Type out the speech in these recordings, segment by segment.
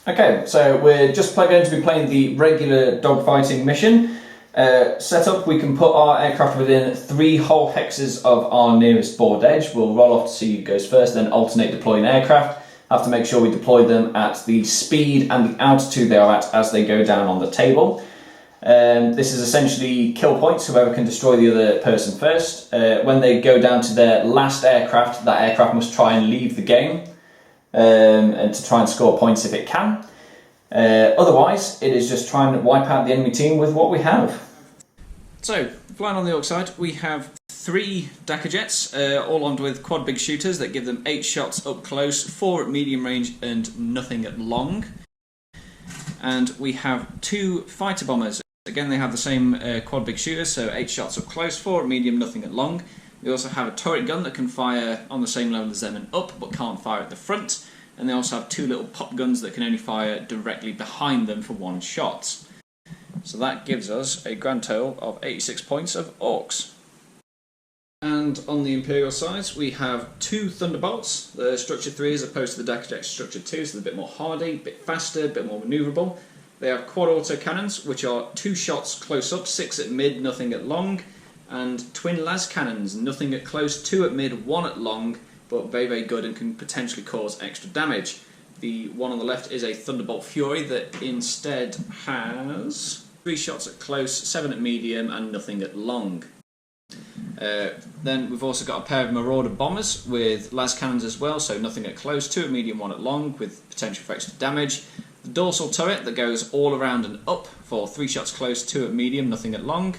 Okay, so we're just going to be playing the regular dogfighting mission. Setup, we can put our aircraft within 3 whole hexes of our nearest board edge. We'll roll off to see who goes first, then alternate deploying aircraft. Have to make sure we deploy them at the speed and the altitude they are at as they go down on the table. This is essentially kill points, whoever can destroy the other person first. When they go down to their last aircraft, that aircraft must try and leave the game. And to try and score points if it can. Otherwise, it is just trying to wipe out the enemy team with what we have. So, flying on the Ork side, we have 3 Dakar jets, all armed with quad big shooters that give them 8 shots up close, 4 at medium range and nothing at long. And we have 2 fighter bombers. Again, they have the same quad big shooters, so 8 shots up close, 4 at medium, nothing at long. They also have a turret gun that can fire on the same level as them and up, but can't fire at the front. And they also have 2 little pop guns that can only fire directly behind them for 1 shot. So that gives us a grand total of 86 points of Orks. And on the Imperial side, we have 2 Thunderbolts. They're structure 3 as opposed to the Dakar Jet structure 2, so they're a bit more hardy, a bit faster, a bit more manoeuvrable. They have quad auto cannons, which are 2 shots close up, 6 at mid, nothing at long. And twin las cannons, nothing at close, 2 at mid, 1 at long, but very, very good and can potentially cause extra damage. The one on the left is a Thunderbolt Fury that instead has 3 shots at close, 7 at medium, and nothing at long. Then we've also got a pair of Marauder Bombers with las cannons as well, so nothing at close, 2 at medium, 1 at long, with potential for extra damage. The dorsal turret that goes all around and up for 3 shots close, 2 at medium, nothing at long.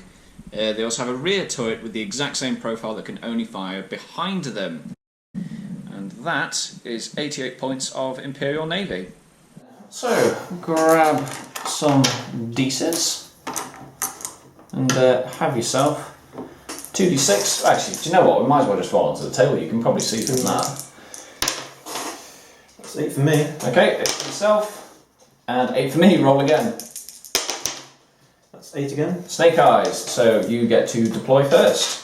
They also have a rear turret with the exact same profile that can only fire behind them. And that is 88 points of Imperial Navy. So, grab some D6 and have yourself 2d6. Actually, do you know what? We might as well just roll onto the table. You can probably see from that. That's 8 for me. Okay, 8 for yourself. And 8 for me. Roll again. 8 again. Snake eyes, so you get to deploy first.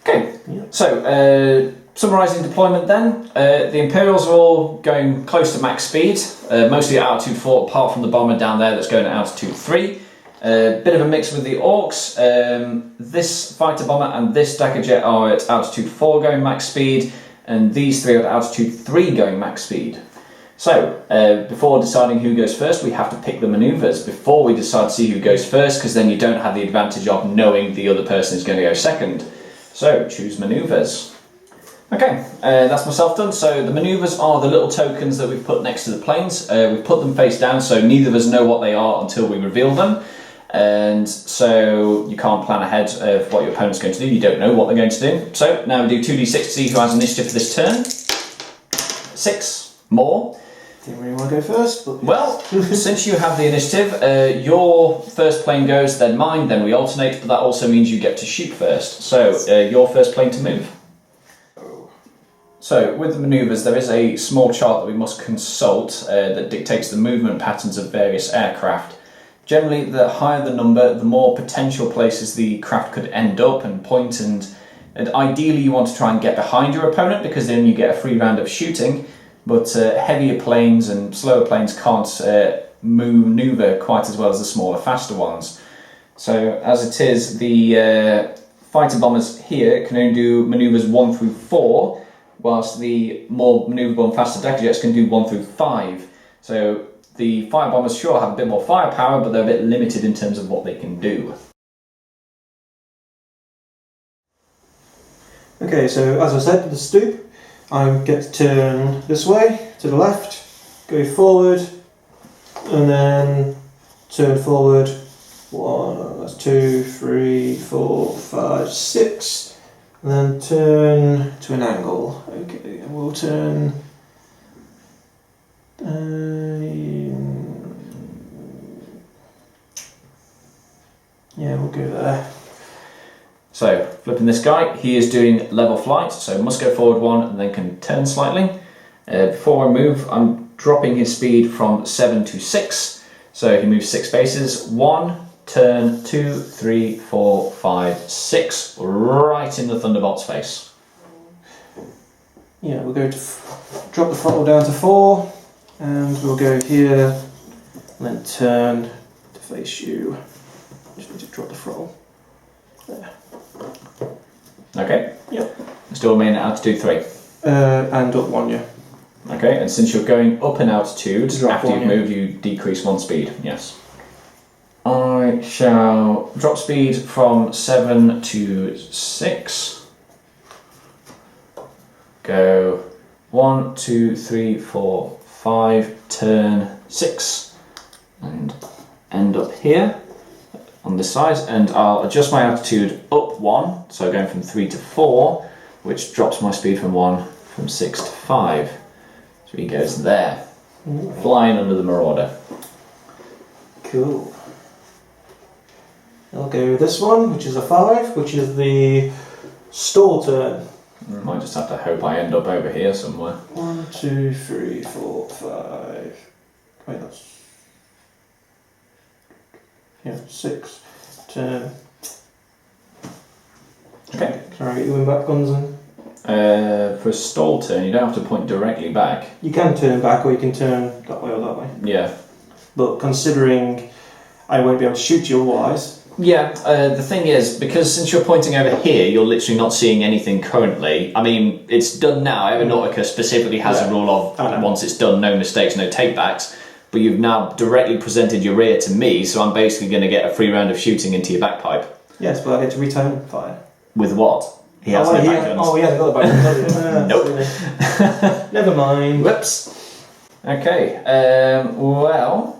Okay, so summarising deployment then, the Imperials are all going close to max speed, mostly at altitude 4 apart from the bomber down there that's going at altitude 3. Bit of a mix with the Orks. This fighter bomber and this Dakar jet are at altitude 4 going max speed, and these 3 are at altitude 3 going max speed. So, before deciding who goes first, we have to pick the manoeuvres before we decide to see who goes first, because then you don't have the advantage of knowing the other person is going to go second. So, choose manoeuvres. Okay, that's myself done. So the manoeuvres are the little tokens that we've put next to the planes. We've put them face down so neither of us know what they are until we reveal them. And so you can't plan ahead of what your opponent's going to do. You don't know what they're going to do. So now we do 2d6 to see who has initiative for this turn. 6 more. Didn't really want to go first, but... Well, since you have the initiative, your first plane goes, then mine, then we alternate, but that also means you get to shoot first. So, your first plane to move. So, with the manoeuvres, there is a small chart that we must consult that dictates the movement patterns of various aircraft. Generally, the higher the number, the more potential places the craft could end up and point, and ideally you want to try and get behind your opponent because then you get a free round of shooting. But heavier planes and slower planes can't manoeuvre quite as well as the smaller, faster ones. So as it is, the fighter bombers here can only do manoeuvres 1 through 4, whilst the more manoeuvrable and faster Dakar jets can do 1 through 5. So the fighter bombers sure have a bit more firepower, but they're a bit limited in terms of what they can do. Okay, so as I said, the stoop. I get to turn this way, to the left, go forward, and then turn forward. 1, that's 2, 3, 4, 5, 6, and then turn to an angle. Okay, and we'll turn. Yeah, we'll go there. So, flipping this guy, he is doing level flight, so must go forward 1 and then can turn slightly. Before I move, I'm dropping his speed from 7 to 6. So he moves 6 spaces. 1, turn, 2, 3, 4, 5, 6. Right in the Thunderbolt's face. Yeah, we'll go to drop the throttle down to 4, and we'll go here, and then turn to face you. Just need to drop the throttle. There. Okay. Yep. Still remain at altitude 3. And up 1, yeah. Okay, and since you're going up in altitude, Drop after 1, you've yeah. moved, you decrease 1 speed. Yes. I shall drop speed from 7 to 6. Go 1, 2, 3, 4, 5, turn 6, and end up here on this side, and I'll adjust my altitude up 1, so going from 3 to 4, which drops my speed from 6 to 5. So he goes there, flying under the Marauder. Cool. I'll go with this one, which is a 5, which is the stall turn. Might just have to hope I end up over here somewhere. 1, 2, 3, 4, 5. Wait, that's... Yeah, 6. Turn. Okay. Can I get you in back guns then? For a stall turn, you don't have to point directly back. You can turn back, or you can turn that way or that way. Yeah. But considering I won't be able to shoot you otherwise... Yeah, the thing is, because since you're pointing over here, you're literally not seeing anything currently. I mean, it's done now. Aeronautica specifically has a rule of once it's done, no mistakes, no takebacks. But you've now directly presented your rear to me, so I'm basically going to get a free round of shooting into your backpipe. Yes, but I get to return fire. With what? He has no back guns. Oh, he hasn't got the back guns. Nope. Never mind. Whoops. Okay, well...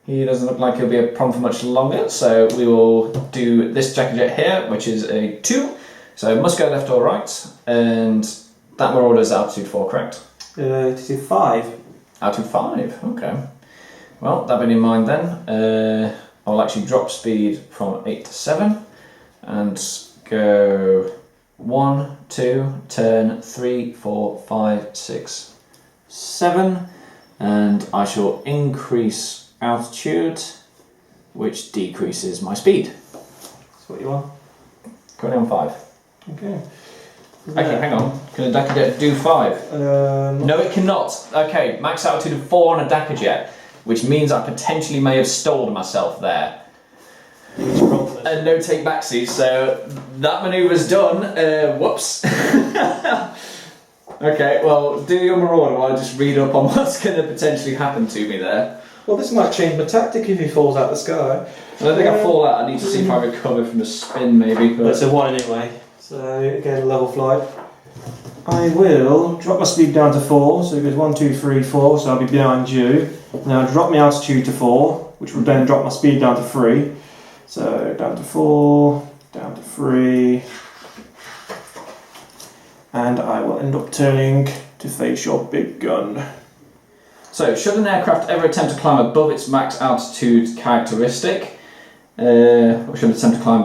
He doesn't look like he'll be a problem for much longer, so we will do this jacket jet here, which is a 2. So must go left or right, and that Marauder is altitude 4, correct? It is 5. Altitude 5, okay. Well, that being in mind then, I'll actually drop speed from 8 to 7, and go 1, 2, turn 3, 4, 5, 6, 7, and I shall increase altitude, which decreases my speed. That's what you want. Currently on 5. Okay. Actually, hang on. Can a Dakka jet do 5? No, it cannot. Okay, max altitude of 4 on a Dakka jet, which means I potentially may have stalled myself there. And no take backsies, so that manoeuvre's done. Whoops. Okay, well, do your Marauder while I just read up on what's going to potentially happen to me there. Well, this might change my tactic if he falls out the sky. I don't think I fall out. I need to see if I recover from the spin, maybe. But That's a 1 anyway. So, again, level flight. I will drop my speed down to 4, so it goes 1, 2, 3, 4, so I'll be behind you. Now drop my altitude to 4, which will then drop my speed down to 3. So, down to 4, down to 3. And I will end up turning to face your big gun. So, should an aircraft ever attempt to climb above its max altitude characteristic, or should attempt to climb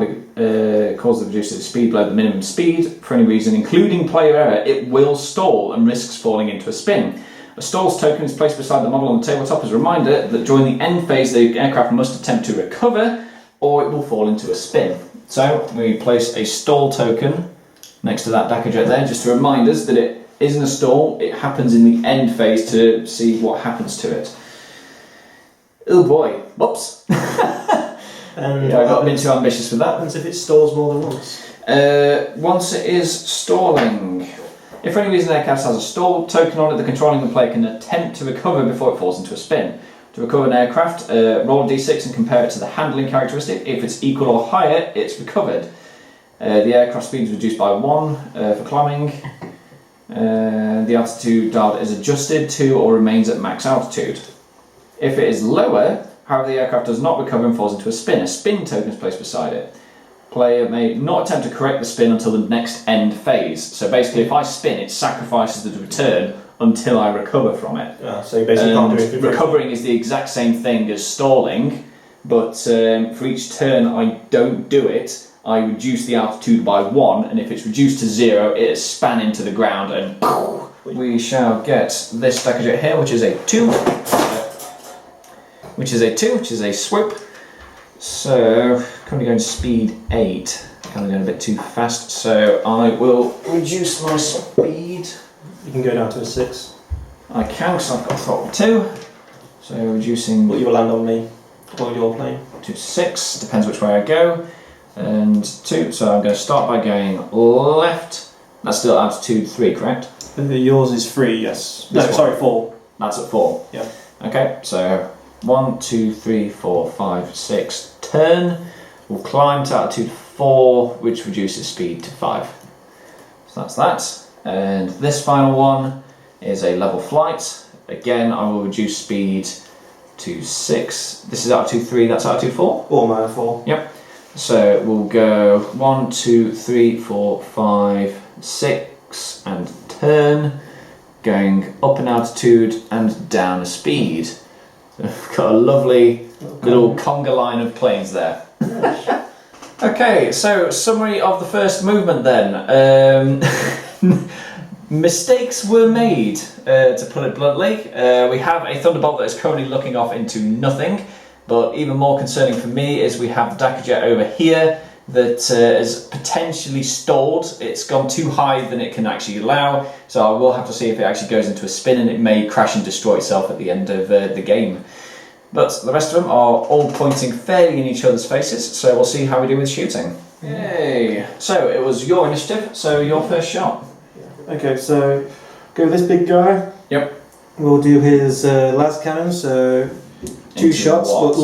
cause the reduce its speed below the minimum speed for any reason, including player error, it will stall and risks falling into a spin. A stalls token is placed beside the model on the tabletop as a reminder that during the end phase the aircraft must attempt to recover, or it will fall into a spin. So, we place a stall token next to that Dakka jet there, just to remind us that it isn't a stall, it happens in the end phase to see what happens to it. Oh boy, whoops. And Yeah, I got a bit too ambitious with What that. happens if it stalls more than once? Once it is stalling. If for any reason the aircraft has a stall token on it, the controlling the player can attempt to recover before it falls into a spin. To recover an aircraft, roll a d6 and compare it to the handling characteristic. If it's equal or higher, it's recovered. The aircraft speed is reduced by 1 for climbing. The altitude dialed is adjusted to or remains at max altitude. If it is lower, however, the aircraft does not recover and falls into a spin. A spin token is placed beside it. Player may not attempt to correct the spin until the next end phase. So basically, if I spin, it sacrifices the return until I recover from it. So you basically can't do it. Recovering is the exact same thing as stalling, but for each turn I don't do it, I reduce the altitude by 1, and if it's reduced to 0, it span into the ground and we shall get this Dagger Jet here, which is a 2. Which is a swoop. So, currently going speed 8. Kind of going a bit too fast, so I will reduce my speed. You can go down to a 6. I can, because I've got throttle 2. So reducing... But you will land on me, or your plane. To 6, depends which way I go. And 2, so I'm going to start by going left. That's still altitude 3, correct? Yours is 3, yes. No, sorry, 4. That's at 4. Yeah. Okay, so 1, 2, 3, 4, 5, 6, turn. We'll climb to altitude 4, which reduces speed to 5. So that's that. And this final one is a level flight. Again, I will reduce speed to 6. This is altitude 3, that's altitude 4? Or mana 4. Yep. So we'll go 1, 2, 3, 4, 5, 6, and turn. Going up in altitude and down a speed. So we've got a lovely little conga line of planes there. Okay, so summary of the first movement then. Mistakes were made, to put it bluntly. We have a Thunderbolt that is currently looking off into nothing, but even more concerning for me is we have the Dagger Jet over here that is potentially stalled. It's gone too high than it can actually allow, so I will have to see if it actually goes into a spin and it may crash and destroy itself at the end of the game. But the rest of them are all pointing fairly in each other's faces, so we'll see how we do with shooting. Yay! So it was your initiative, so your first shot. Okay, so go with this big guy. Yep. We'll do his las cannon, so 2 shots. But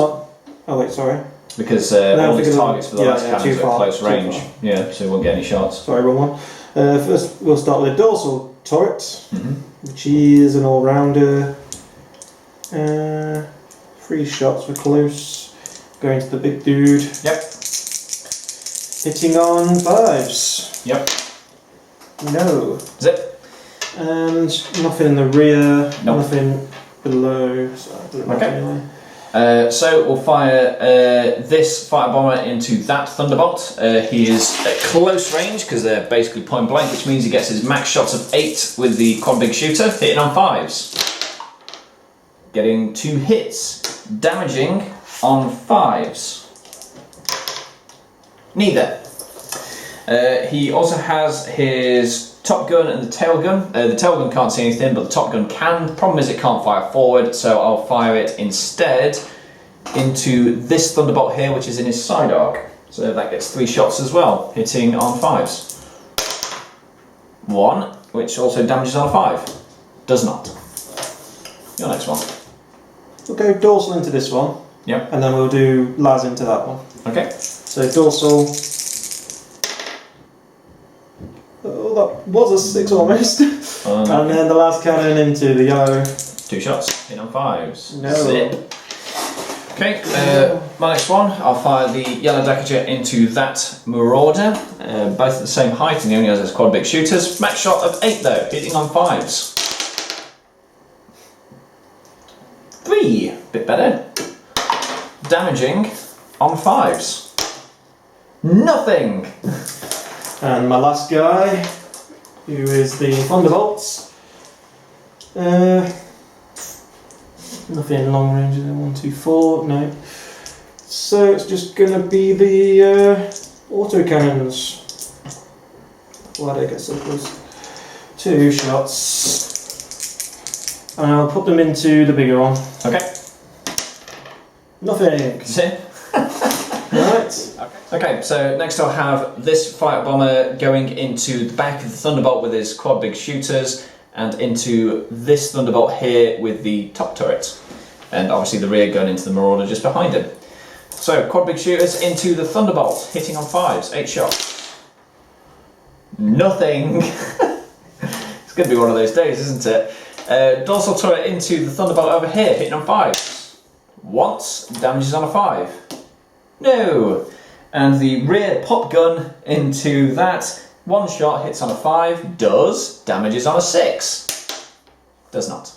oh wait, sorry. Because all these targets for the las cannons are at close range. Far. Yeah, so we won't get any shots. Sorry, wrong one. First, we'll start with a dorsal turret, which is an all-rounder. 3 shots for close. Going to the big dude. Yep. Hitting on 5s. Yep. No. Zip. And nothing in the rear. Nope. Nothing below. So I'll do it Okay. anyway. So we'll fire this fire bomber into that Thunderbolt. He is at close range because they're basically point blank, which means he gets his max shots of 8 with the quad big shooter, hitting on 5s. Getting 2 hits, damaging on 5s. Neither. He also has his top gun and the tail gun. The tail gun can't see anything, but the top gun can. Problem is it can't fire forward, so I'll fire it instead into this Thunderbolt here, which is in his side arc. So that gets 3 shots as well, hitting on 5s. 1, which also damages on a 5. Does not. Your next one. We'll go dorsal into this one. Yep. And then we'll do las into that one. Okay. So dorsal. Oh, that was a 6 almost. And then the last cannon into the yellow. 2 shots, hit on 5s. No. Zip. Okay, my next one, I'll fire the yellow Dagger Jet into that Marauder. Both at the same height, and he only has his quad big shooters. Max shot of 8 though, hitting on 5s. 3, bit better. Damaging on 5s. Nothing! And my last guy, who is the Thunderbolts. Nothing long range, 1, 2, 4, no. So it's just gonna be the auto cannons. Why did I get so close? 2 shots. And I'll put them into the bigger one. Okay. Nothing. Zip. Right. Okay, so next I'll have this fighter bomber going into the back of the Thunderbolt with his quad big shooters, and into this Thunderbolt here with the top turret, and obviously the rear gun into the Marauder just behind him. So quad big shooters into the Thunderbolt, hitting on 5s, 8 shots. Nothing. It's going to be one of those days, isn't it? Dorsal turret into the Thunderbolt over here, hitting on 5s. Once, damages on a 5. No. And the rear pop gun into that. 1 shot, hits on a 5, does, damages on a 6. Does not.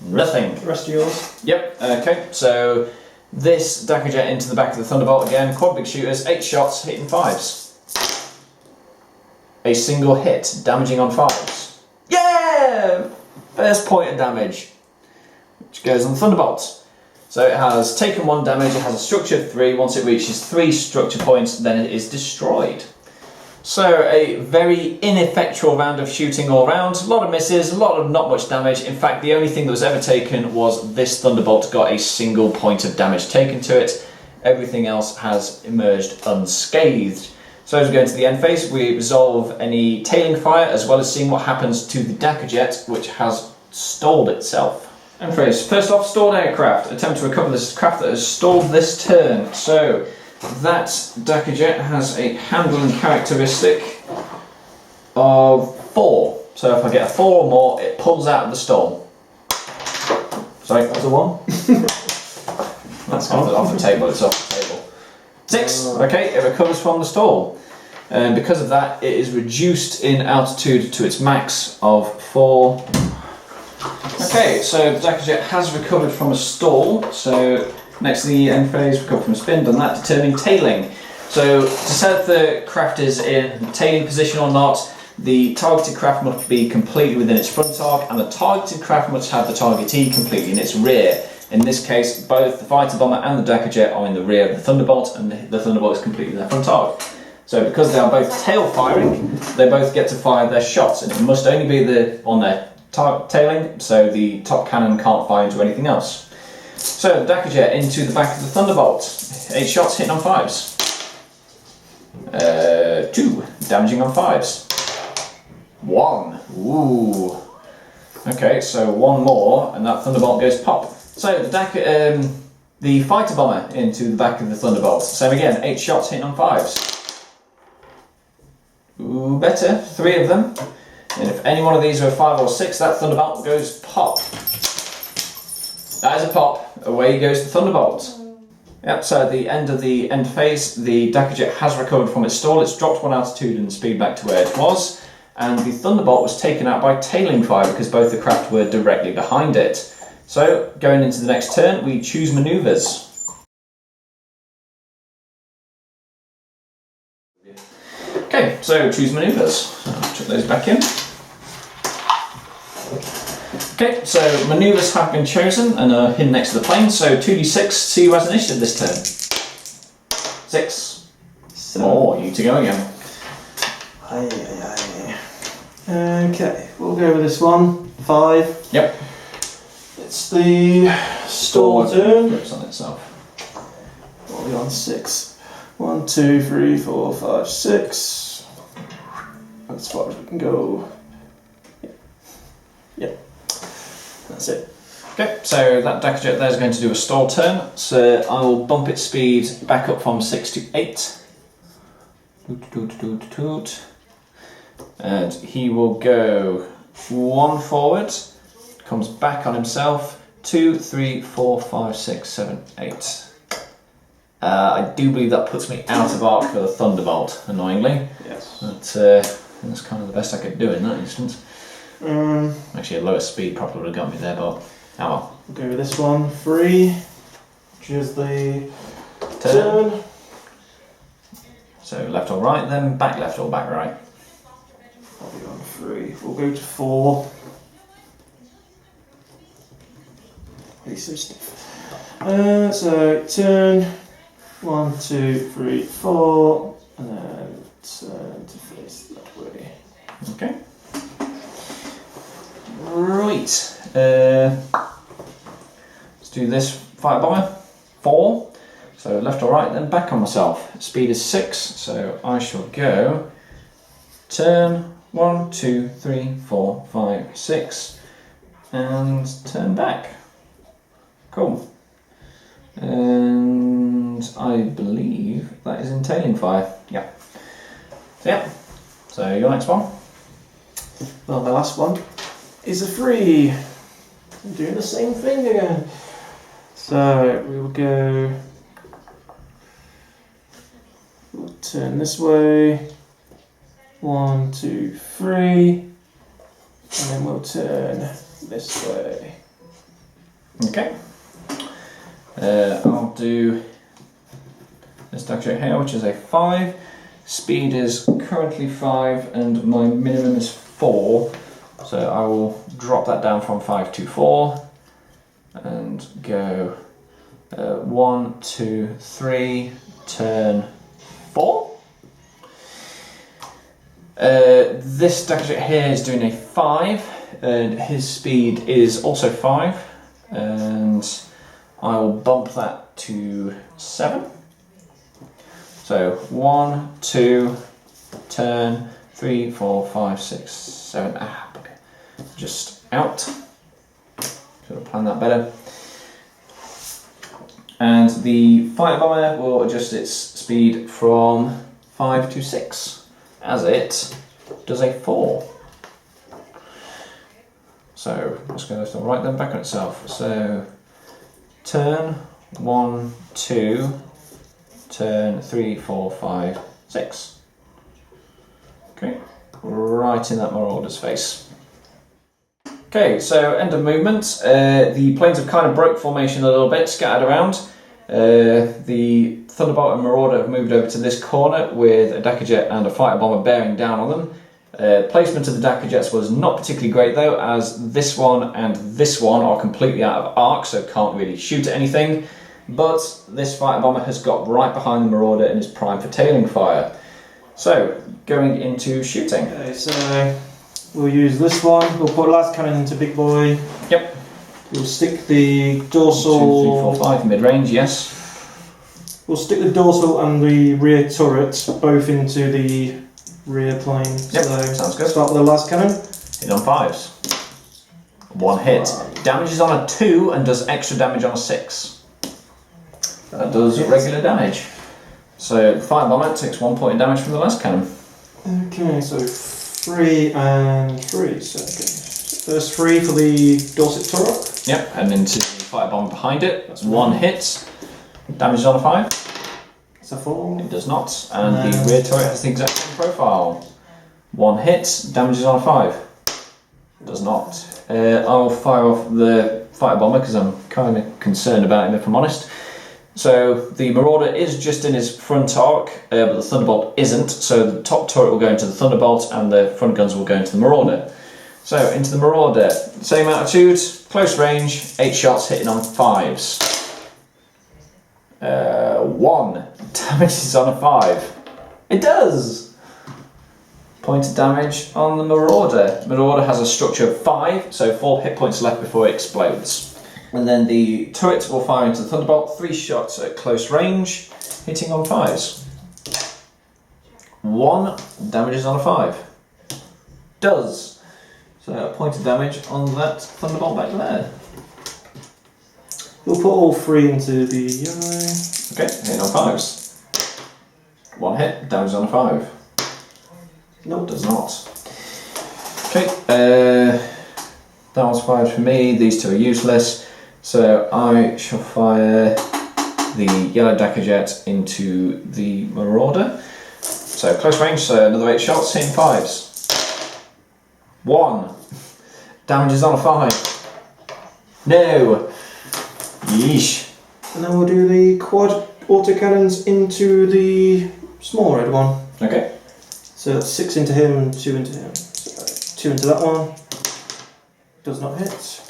Nothing. The rest of yours? Yep, okay, so this Dagger Jet into the back of the Thunderbolt again, quad big shooters, 8 shots, hitting 5s. A single hit, damaging on 5s. Yeah! first point of damage, which goes on Thunderbolt. So it has taken 1 damage, it has a structure of 3, once it reaches 3 structure points, then it is destroyed. So a very ineffectual round of shooting all round, a lot of misses, a lot of not much damage. In fact, the only thing that was ever taken was this Thunderbolt got a single point of damage taken to it. Everything else has emerged unscathed. So as we go into the end phase, we resolve any tailing fire as well as seeing what happens to the Dakka jet, which has stalled itself. End phase. First off, stalled aircraft. Attempt to recover this craft that has stalled this turn. So that Dakka jet has a handling characteristic of 4. So if I get a 4 or more, it pulls out of the stall. Sorry, that was a 1. That's off the table, it's off the table. 6, okay, it recovers from the stall. And because of that, it is reduced in altitude to its max of 4. Okay, so the Dakka jet has recovered from a stall. So next to the end phase, recover from a spin, done that, determining tailing. So to set if the craft is in tailing position or not, the targeted craft must be completely within its front arc, and the targeted craft must have the targetee completely in its rear. In this case, both the fighter bomber and the Dakka jet are in the rear of the Thunderbolt, and the Thunderbolt is completely in their front arc. So because they are both tail firing, they both get to fire their shots, and it must only be on their tailing, so the top cannon can't fire into anything else. So the Dakka jet into the back of the Thunderbolt. 8 shots hitting on 5s. 2 damaging on 5s. 1. Ooh. Okay, so 1 more, and that Thunderbolt goes pop. So the fighter bomber into the back of the Thunderbolt. Same again, 8 shots hitting on 5s. Ooh, better, 3 of them. And if any one of these are a 5 or 6, that Thunderbolt goes pop. That is a pop. Away goes the Thunderbolt. Yep, so at the end of the end phase, the Dakka jet has recovered from its stall. It's dropped 1 altitude and speed back to where it was. And the Thunderbolt was taken out by tailing fire because both the craft were directly behind it. So, going into the next turn, we choose manoeuvres. Okay, so choose manoeuvres. I'll chuck those back in. Okay, so manoeuvres have been chosen and are hidden next to the plane. So 2d6, see who has initiative this turn. 6. 4, you to go again. Okay, we'll go with this one. 5. Yep. It's the stall turn. Flips on itself. What are we on? 6. 1, 2, 3, 4, 5, 6. As far as we can go. Yep. That's it. Okay, so that Dakka jet there is going to do a stall turn. So I will bump its speed back up from 6 to 8. And he will go 1 forward. Comes back on himself. 2, 3, 4, 5, 6, 7, 8. I do believe that puts me out of arc for the Thunderbolt, annoyingly. Yes. But that's kind of the best I could do in that instance. Actually, a lower speed probably would have got me there, but oh well. We'll go with this one. 3, which is the turn. So left or right, then back left or back right. I'll be on 3. We'll go to 4. He's so stiff. So turn 1, 2, 3, 4, and then turn to face that way. Okay. Right. Let's do this fighter bomber. 4. So left or right, then back on myself. Speed is 6, so I shall go turn 1, 2, 3, 4, 5, 6, and turn back. Cool. And I believe that is entailing fire. Yeah. So yeah. So your next one. Well, the last one is a 3. I'm doing the same thing again. So we will go. We'll turn this way. 1, 2, 3, and then we'll turn this way. Okay. I'll do this Dakka jet here, which is a 5. Speed is currently 5, and my minimum is 4. So I will drop that down from 5 to 4 and go 1, 2, 3, turn 4. This Daggerjet here is doing a 5, and his speed is also 5, and I will bump that to 7. So 1, 2, turn 3, 4, 5, 6, 7. Just out. Should have planned that better. And the fighter bomber will adjust its speed from 5 to 6 as it does a 4. So let's go left and right then, back on itself. So turn 1, 2, turn 3, 4, 5, 6. Okay, right in that Marauder's face. Okay, so end of movement. The planes have kind of broke formation a little bit, scattered around. The Thunderbolt and Marauder have moved over to this corner with a Daggerjet and a fighter bomber bearing down on them. Placement of the Daggerjets was not particularly great though, as this one and this one are completely out of arc, so can't really shoot at anything. But this fighter bomber has got right behind the Marauder and is primed for tailing fire. So, going into shooting. Okay, so we'll use this one. We'll put last cannon into big boy. Yep. We'll stick the dorsal. 2, 3, 4, 5, mid-range, yes. We'll stick the dorsal and the rear turret both into the rear plane. Yep, so sounds good. Start with the last cannon. Hit on 5s. 1 hit. Damages on a 2 and does extra damage on a 6. That does regular damage. So the fire bomber takes 1 point of damage from the last cannon. Okay, so 3 and 3. So, okay. So first 3 for the Dorset turret. Yep, and into the fire bomb behind it. That's 1 hit. Damages on a 5. It's a 4. It does not. And the rear turret has the exact same profile. 1 hit. Damages on a 5. It does not. I'll fire off the fighter bomber because I'm kind of concerned about him, if I'm honest. So the Marauder is just in his front arc, but the Thunderbolt isn't. So the top turret will go into the Thunderbolt and the front guns will go into the Marauder. So into the Marauder, same altitude, close range, 8 shots hitting on 5s. 1 damages on a 5. It does! Point of damage on the Marauder. Marauder has a structure of 5, so 4 hit points left before it explodes. And then the turret will fire into the Thunderbolt, 3 shots at close range, hitting on 5s. 1 damages on a 5. Does. So a point of damage on that Thunderbolt back there. We'll put all 3 into the yellow. Okay, hitting on 5s. 1 hit, damage on a 5. No, does not. Okay, that was fired for me, these 2 are useless. So I shall fire the yellow Daggerjet into the Marauder. So close range, so another 8 shots, hitting 5s. 1 damages on a 5. No. Yeesh. And then we'll do the quad autocannons into the small red one. Okay. So that's 6 into him, 2 into him. So 2 into that one. Does not hit.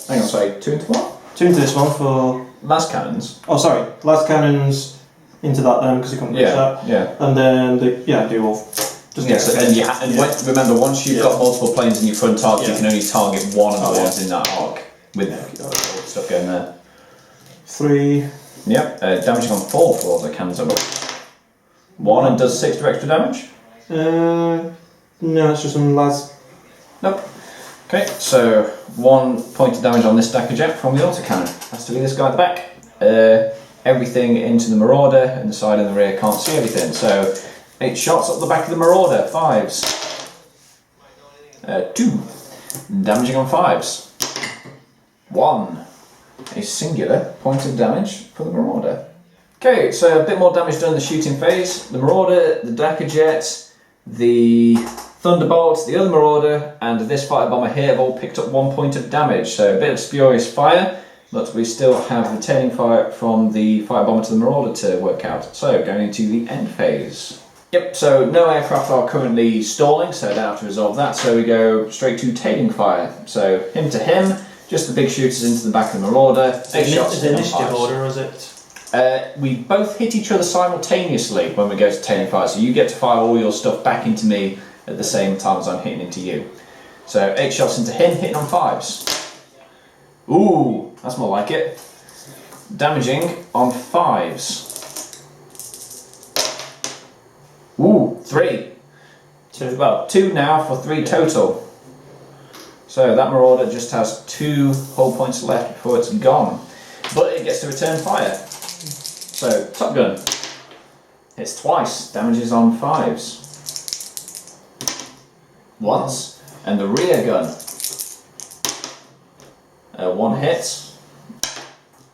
Hang on, sorry, 2 into what? 2 into this one for... Last cannons. Oh, sorry. Last cannons into that then, because you can't reach that. Yeah. And then, do all. Just remember, once you've got multiple planes in your front arc, you can only target one of the ones in that arc with all the stuff going there. 3. Yep, damaging on 4 for all the cannons are up. 1 and does 6 extra damage? No, it's just some lads. Nope. Okay, so 1 point of damage on this Daggerjet from the autocannon. Has to be this guy at the back. Everything into the Marauder, and the side and the rear can't see everything. So 8 shots up the back of the Marauder, 5s. 2 damaging on 5s. 1 a singular point of damage for the Marauder. Okay, so a bit more damage done in the shooting phase. The Marauder, the Daggerjet, the Thunderbolt, the other Marauder, and this fighter bomber here have all picked up 1 point of damage. So a bit of spurious fire, but we still have retaining fire from the fighter bomber to the Marauder to work out. So going into the end phase. Yep, so no aircraft are currently stalling, so I don't have to resolve that. So we go straight to tailing fire. So him to him, just the big shooters into the back of the Marauder. 8 shots. Is it initiative order or is it? We both hit each other simultaneously when we go to tailing fire, so you get to fire all your stuff back into me at the same time as I'm hitting into you. So 8 shots into him, hitting on 5s. Ooh, that's more like it. Damaging on 5s. Ooh, 3. 2. Well, 2 now for 3 total. So that Marauder just has 2 hull points left before it's gone. But it gets to return fire. So, Top Gun. Hits twice, damages on 5s. Once. And the rear gun. 1 hit.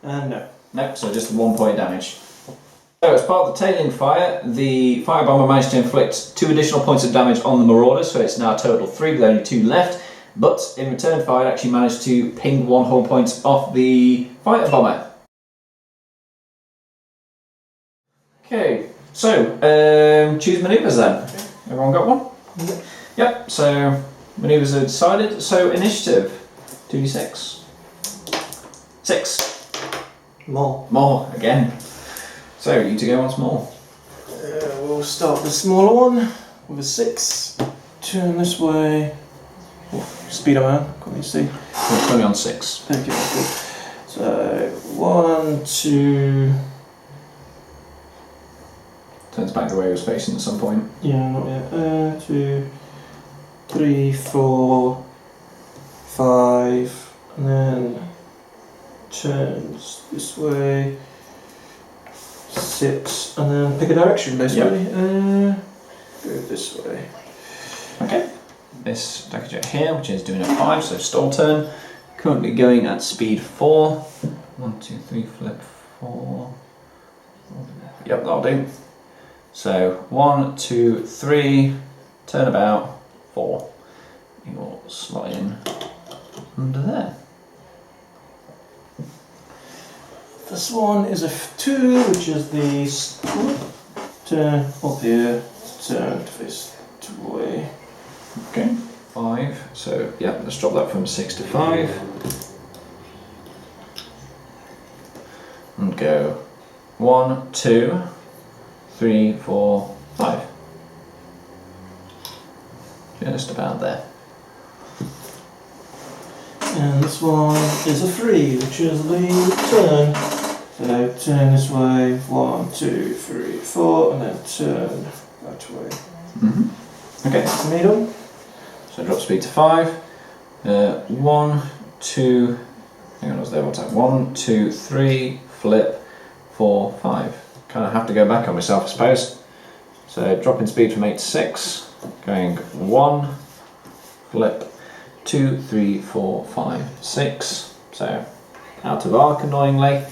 No. Nope, so just 1 point damage. So as part of the tailing fire, the fire bomber managed to inflict 2 additional points of damage on the Marauder, so it's now a total of 3 with only 2 left. But in return fire, it actually managed to ping 1 hull point off the fighter bomber. Okay, so choose manoeuvres then. Okay. Everyone got one? Yep. Yep, so manoeuvres are decided. So initiative, 2d6. 6. More. More, again. So you two go once more. We'll start the smaller one with a 6. Turn this way. Oh, speed man, can't you see? It's only on 6. Okay, that's good. So 1, 2. Turns back the way he was facing at some point. Yeah, not yet. 2, 3, 4, 5, and then turns this way. 6, and then pick a direction basically. Yep. Go this way. Okay. This Daggerjet here, which is doing a 5, so stall turn. Currently going at speed 4. 1, 2, 3, flip 4. Yep, that'll do. So 1, 2, 3, turn about 4. You'll slot in under there. This one is a 2, which is the turn up here, turn to face away. Okay, 5. So yeah, let's drop that from 6 to 5. And go 1, 2, 3, 4, 5. Just about there. And this one is a 3, which is the turn. So turn this way, 1, 2, 3, 4, and then turn that way. Okay. Medium. So drop speed to 5. 1, 2. Hang on, I was there one time. 1, 2, 3, flip, 4, 5. Kind of have to go back on myself, I suppose. So dropping speed from 8 to 6. Going 1, flip, 2, 3, 4, 5, 6. So out of arc, annoyingly.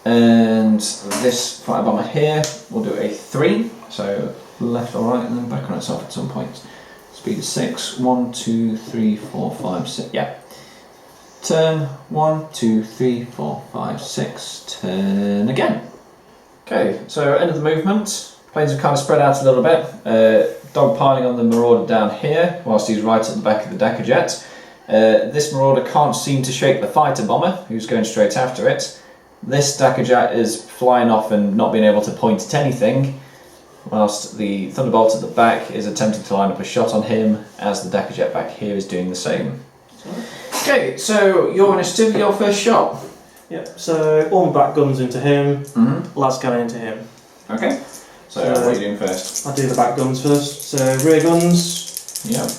And this fighter bomber here will do a 3. So left or right, and then back on itself at some point. Speed is 6. 1, 2, 3, 4, 5, 6. Yeah. Turn. 1, 2, 3, 4, 5, 6. Turn again. Okay, so end of the movement. Planes have kind of spread out a little bit. Dog piling on the Marauder down here, whilst he's right at the back of the Daggerjet. This Marauder can't seem to shake the fighter bomber, who's going straight after it. This Daggerjet is flying off and not being able to point at anything, whilst the Thunderbolt at the back is attempting to line up a shot on him, as the Daggerjet back here is doing the same. Okay, so your initiative, your first shot. Yep, so all my back guns into him, las cannon into him. Okay, so what are you doing first? I'll do the back guns first. So rear guns. Yep.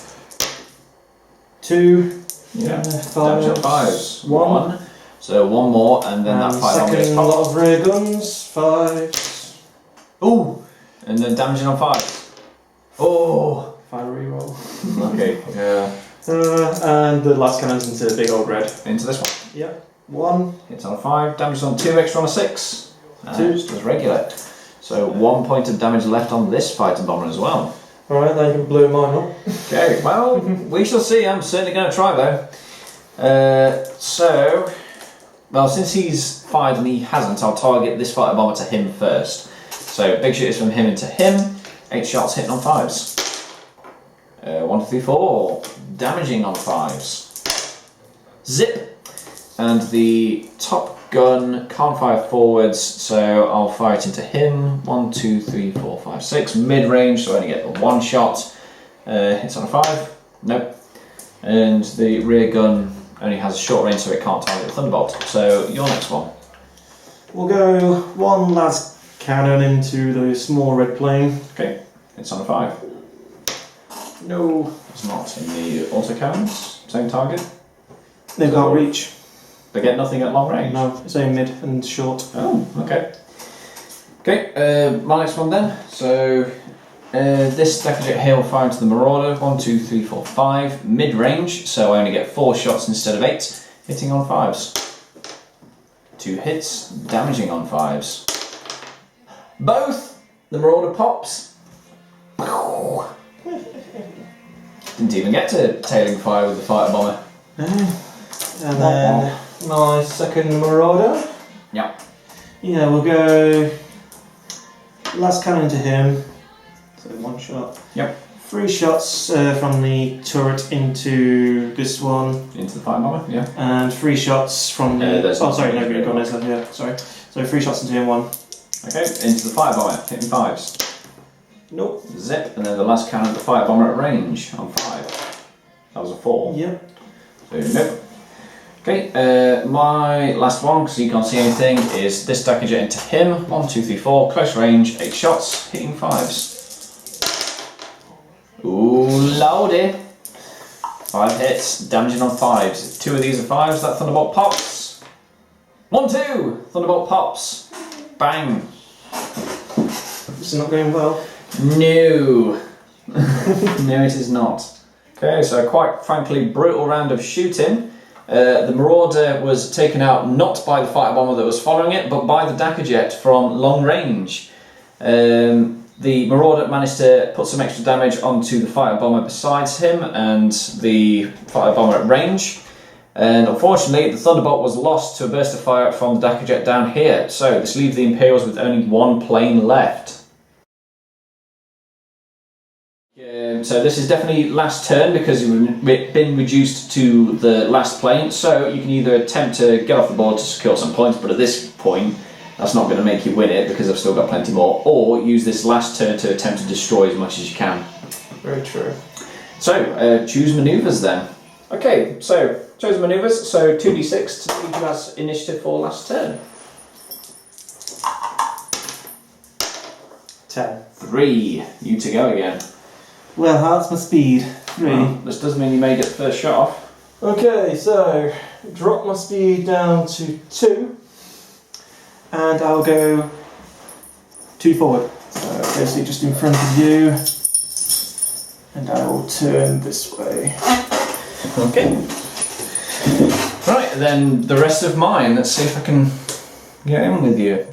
2. Yeah. 5. Damage on 5s. 1. So 1 more, and then that fight on second lot of rear guns. 5. Ooh! And then damaging on 5s. Oh! 5 reroll. Okay, yeah. And the last cannon's into the big old red. Into this one. Yep. 1. Hits on a 5, damages on 2, extra on a 6. 2. Just as regular. So 1 point of damage left on this fighter bomber as well. Alright, then you can blow mine up. Okay, well, we shall see. I'm certainly going to try though. Well, since he's fired and he hasn't, I'll target this fighter bomber to him first. So big shoot is from him into him. 8 shots hitting on 5s. 1, 2, 3, 4, damaging on 5s. Zip! And the top gun can't fire forwards, so I'll fire it into him. 1, 2, 3, 4, 5, 6. Mid range, so I only get the 1 shot. Hits on a 5. Nope. And the rear gun only has a short range, so it can't target the Thunderbolt. So your next one. We'll go 1 las cannon into the small red plane. Okay, it's on a 5. No, it's not in the autocannons. Same target. They can't reach. They get nothing at long range. No, it's only mid and short. Oh, okay. Okay, my next one then. So this Decajet here will fire into the Marauder. 1, 2, 3, 4, 5. Mid range, so I only get 4 shots instead of 8, hitting on 5s. 2 hits, damaging on 5s. Both! The Marauder pops. Didn't even get to tailing fire with the fighter bomber. And then my second Marauder. Yep. Yeah, we'll go last cannon to him. So 1 shot. Yep. 3 shots from the turret into this one. Into the fighter bomber, yeah. And 3 shots from the... oh, sorry, no, good gun is that, yeah, sorry. So 3 shots into him, 1. Okay, into the fighter bomber, hitting 5s. Nope. Zip, and then the last cannon, the fighter bomber at range on 5. That was a 4. Yep. So nope. Okay, my last one, because you can't see anything, is this Decajet into him. 1, 2, 3, 4, close range, 8 shots, hitting 5s. Ooh, lordy. 5 hits, damaging on 5s. If 2 of these are 5s, that Thunderbolt pops. 1, 2, Thunderbolt pops. Bang. This is not going well. No. No, it is not. Okay, so quite frankly, brutal round of shooting. The Marauder was taken out not by the fighter bomber that was following it, but by the Decajet from long range. The Marauder managed to put some extra damage onto the fighter bomber besides him and the fighter bomber at range. And unfortunately, the Thunderbolt was lost to a burst of fire from the Decajet down here. So this leaves the Imperials with only 1 plane left. So this is definitely last turn because you've been reduced to the last plane, so you can either attempt to get off the board to secure some points, but at this point that's not going to make you win it because I've still got plenty more, or use this last turn to attempt to destroy as much as you can. Very true. So choose manoeuvres then. Okay, so choose manoeuvres, so 2d6 to see who has initiative for last turn. 10. 3, you to go again. Well, how's my speed? 3. Well, this does mean you may get the first shot off. Okay, so drop my speed down to 2, and I'll go 2 forward. So basically just in front of you, and I will turn this way. Okay. Right, then the rest of mine. Let's see if I can get in with you.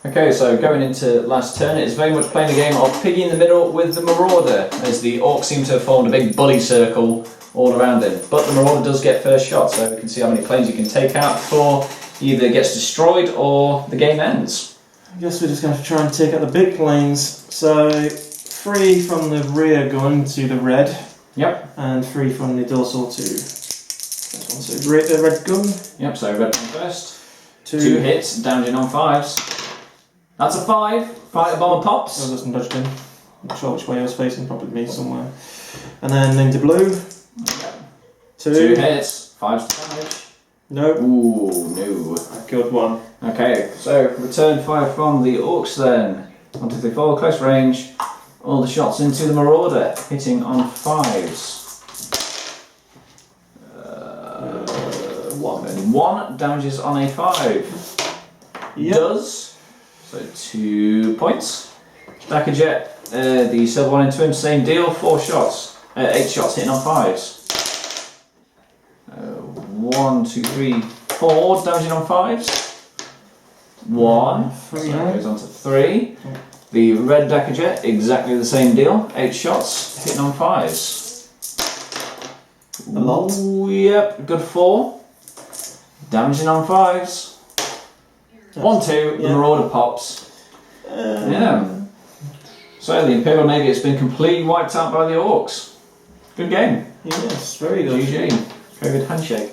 Okay, so going into last turn, it's very much playing the game of piggy in the middle with the Marauder, as the Orks seem to have formed a big bully circle all around him. But the Marauder does get first shot, so we can see how many planes you can take out before he either gets destroyed or the game ends. I guess we're just going to try and take out the big planes. So 3 from the rear gun to the red. Yep. And 3 from the dorsal to this one. So red gun. Yep, so red one first. 2 hits, damaging on 5s. That's a 5. Fighter bomber pops. Oh, doesn't dodge in. Not sure which way I was facing, probably me somewhere. And then into blue. Yep. 2 hits, 5s to damage. Nope. Ooh, no. I killed 1. Okay, so return fire from the Orks then. 1, 2, 3, 4, close range. All the shots into the Marauder, hitting on 5s. 1 damages on a 5. Yep. Does. So 2 points. Decajet, the silver one into him, same deal, 4 shots. 8 shots hitting on 5s. 1, 2, 3, 4 damaging on 5s. 1, so it goes on to 3. The red Decajet, exactly the same deal, 8 shots hitting on 5s. A lot. Ooh, yep, good 4. Damaging on 5s. 1, 2, the Marauder pops. Yeah. So the Imperial Navy has been completely wiped out by the Orks. Good game. Yes, very good. GG. Very good handshake.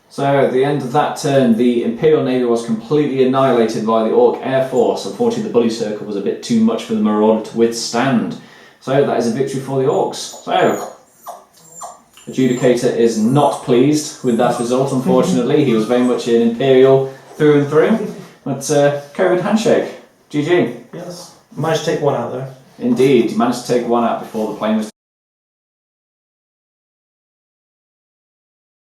So at the end of that turn, the Imperial Navy was completely annihilated by the Ork Air Force. Unfortunately, the bully circle was a bit too much for the Marauder to withstand. So that is a victory for the Orks. So, Adjudicator is not pleased with that result, unfortunately. He was very much an Imperial through and through. But COVID handshake. GG. Yes. Managed to take one out there. Indeed, you managed to take one out before the plane was